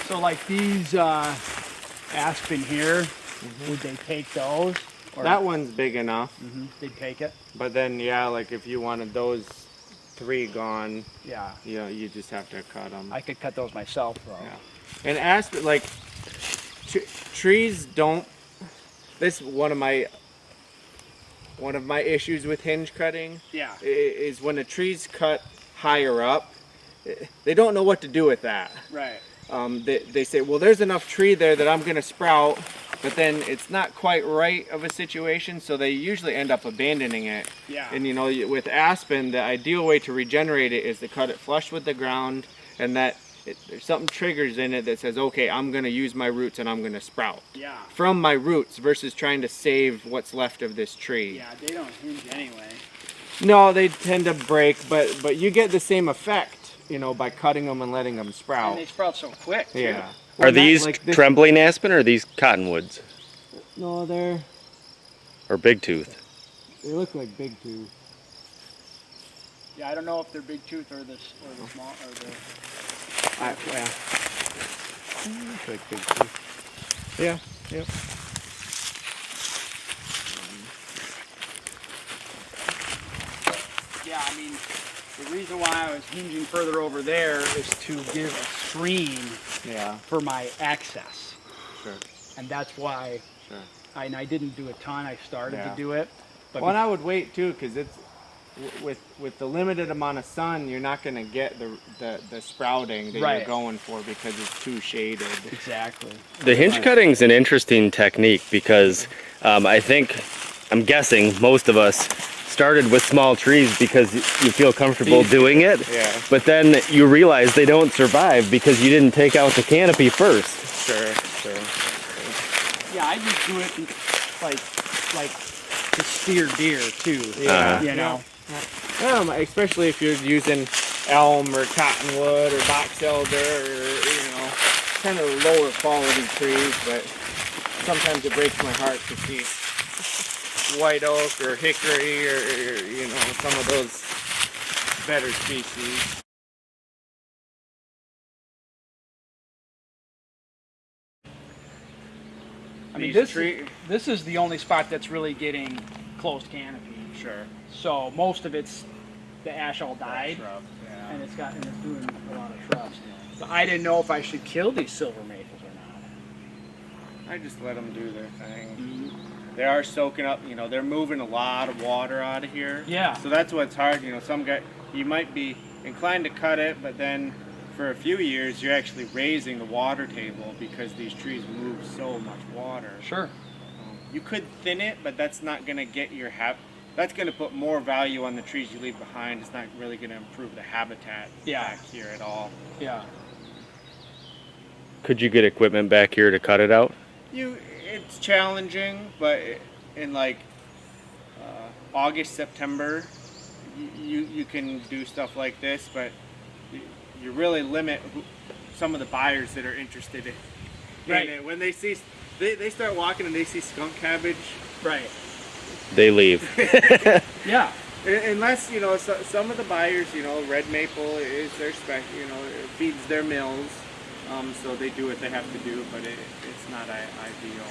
So like these aspen here, would they take those? Or That one's big enough. they'd take it? But then, yeah, like if you wanted those 3 gone, Yeah. you know, you just have to cut them. I could cut those myself though. Yeah. And aspen, like, trees don't. This one of my issues with hinge cutting. Yeah. Is when a tree's cut higher up, they don't know what to do with that. Right. They say, well, there's enough tree there that I'm gonna sprout, but then it's not quite right of a situation, so they usually end up abandoning it. Yeah. And you know, with aspen, the ideal way to regenerate it is to cut it flush with the ground, and that there's something triggers in it that says, okay, I'm gonna use my roots and I'm gonna sprout. Yeah. From my roots versus trying to save what's left of this tree. Yeah, they don't hinge anyway. No, they tend to break, but you get the same effect, you know, by cutting them and letting them sprout. And they sprout so quick. Too. Yeah. Are these trembling aspen or are these cottonwoods No, they or big tooth? look like big tooth. Yeah, I don't know if they're big tooth or the small or the. Yeah. Looks like big tooth. Yeah. Yep. Yeah, I mean, the reason why I was hinging further over there is to give a screen Yeah. for my access, Sure. and that's why. Sure. And I didn't do a ton. I started Yeah. to do it, but Well, and I would wait too, because it's with the limited amount of sun, you're not going to get the sprouting that Right. you're going for because it's too shaded. exactly. The hinge cutting is an interesting technique because I'm guessing most of us started with small trees because you feel comfortable doing it. Yeah. But then you realize they don't survive because you didn't take out the canopy first. Sure. Sure. Yeah, I just do it like to steer deer too. Yeah. You know. Especially if you're using elm or cottonwood or box elder or, you know, kind of lower quality trees, but sometimes it breaks my heart to see white oak or hickory or you know, some of those better species. I mean, These this is the only spot that's really getting closed canopy. Sure. So most of it's the ash all died, Shrub, yeah. and it's doing a lot of shrubs. But I didn't know if I should kill these silver maples or not. I just let them do their thing. They are soaking up, you know, they're moving a lot of water out of here. Yeah. So that's what's hard, you know, some guy, you might be inclined to cut it, but then for a few years you're actually raising the water table because these trees move so much water. Sure. You could thin it, but that's not going to get your that's going to put more value on the trees you leave behind. It's not really going to improve the habitat back here at all. Yeah. Could you get equipment back here to cut it out? It's challenging, but in like August, September, you can do stuff like this, but you really limit some of the buyers that are interested in it. When they see, they start walking and they see skunk cabbage. Right. They leave. Yeah. Unless, you know, some of the buyers, you know, red maple is their you know, it feeds their mills. So they do what they have to do, but it's not ideal.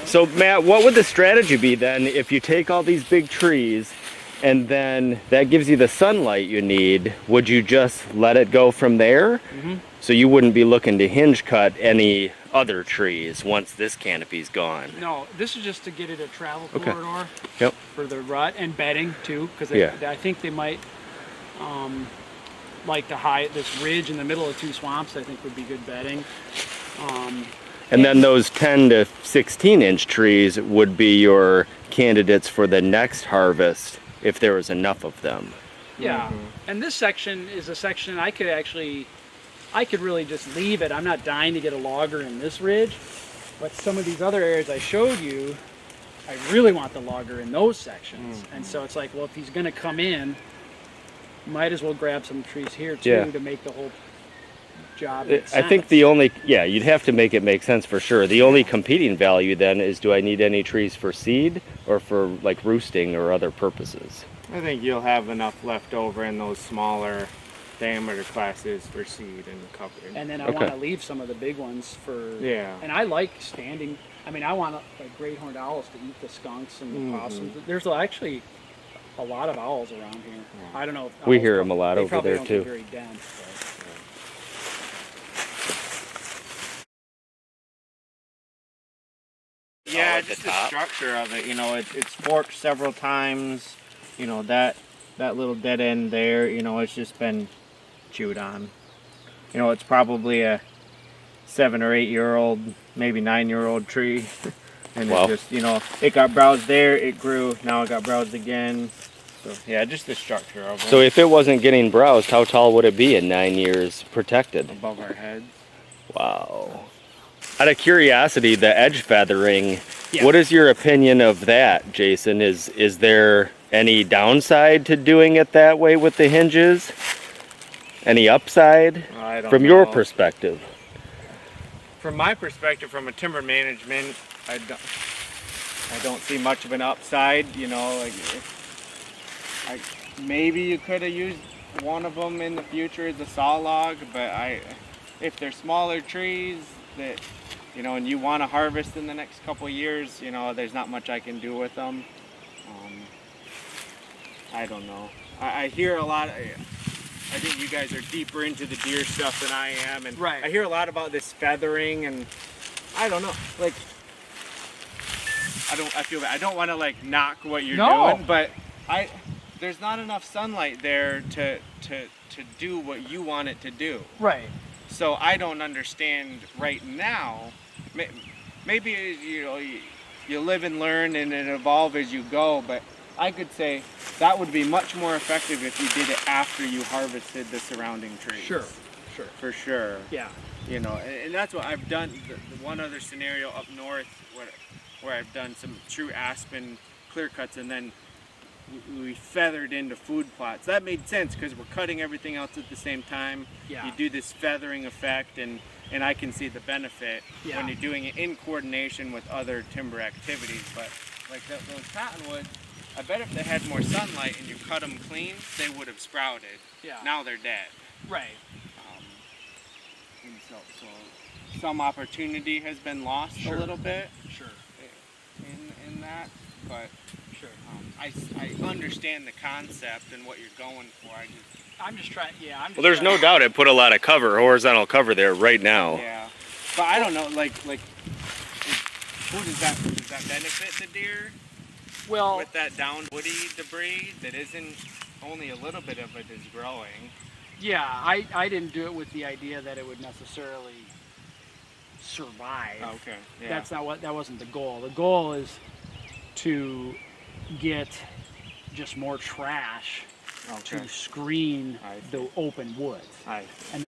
So Matt, what would the strategy be then if you take all these big trees and then that gives you the sunlight you need? Would you just let it go from there? So you wouldn't be looking to hinge cut any other trees once this canopy's gone? No, this is just to get it a travel Okay. corridor Yep. for the rut and bedding too, because I think they might like to hide this ridge in the middle of two swamps. I think would be good bedding. And then those 10 to 16 inch trees would be your candidates for the next harvest if there was enough of them. Yeah, and this section is a section I could really just leave it. I'm not dying to get a logger in this ridge, but some of these other areas I showed you, I really want the logger in those sections. And so it's like, well, if he's gonna come in, might as well grab some trees here too to make the whole job makes I think sense. the only, yeah, you'd have to make it make sense for sure. The only competing value then is, do I need any trees for seed or for like roosting or other purposes? I think you'll have enough left over in those smaller diameter classes for seed and cover. And then I Okay. want to leave some of the big ones for. Yeah. And I like standing. I mean, I want like great horned owls to eat the skunks and the possums. There's actually a lot of owls around here. I don't know. If We owls hear prob- 'em a lot they over probably there, don't too. Get very dense. But. Yeah, at the just the top? structure of it. You know, it's forked several times. You know, that little dead end there. You know, it's just been chewed on. You know, it's probably a 7 or 8 year old, maybe 9 year old tree, and Wow. it just, you know, it got browsed there, it grew, now it got browsed again. So yeah, just the structure of it. So if it wasn't getting browsed, how tall would it be in 9 years protected? Above our heads. Wow. Out of curiosity, the edge feathering, Yeah. what is your opinion of that, Jason? Is there any downside to doing it that way with the hinges? Any upside? I don't From know. your perspective? From my perspective, from a timber management, I don't see much of an upside. You know, like maybe you could have used one of them in the future as a saw log, but if they're smaller trees that, you know, and you want to harvest in the next couple of years, you know, there's not much I can do with them. I don't know. I hear a lot. I think you guys are deeper into the deer stuff than I am, and Right. I hear a lot about this feathering, and I don't know. Like, I feel that I don't want to like knock what you're No. doing, but there's not enough sunlight there to do what you want it to do. Right. So I don't understand right now. Maybe you know you live and learn and it evolve as you go, but I could say that would be much more effective if you did it after you harvested the surrounding trees. Sure. For sure. Yeah. You know, and that's what I've done. The one other scenario up north where I've done some true aspen clear cuts, and then we feathered into food plots. That made sense because we're cutting everything else at the same time. Yeah. You do this feathering effect, and I can see the benefit Yeah. when you're doing it in coordination with other timber activities. But like those cottonwoods, I bet if they had more sunlight and you cut them clean, they would have sprouted. Yeah. Now they're dead. Right. And so some opportunity has been lost Sure. a little bit Sure. in that, but Sure. I understand the concept and what you're going for. I'm just trying. Yeah. I'm just Well, there's no doubt it put a lot of cover, horizontal cover there right now. Yeah, but I don't know, like who does that benefit the deer Well. with that down woody debris that isn't only a little bit of it is growing? Yeah, I didn't do it with the idea that it would necessarily survive. Okay, yeah. That wasn't the goal. The goal is to get just more trash Okay. to screen I see. the open woods. I And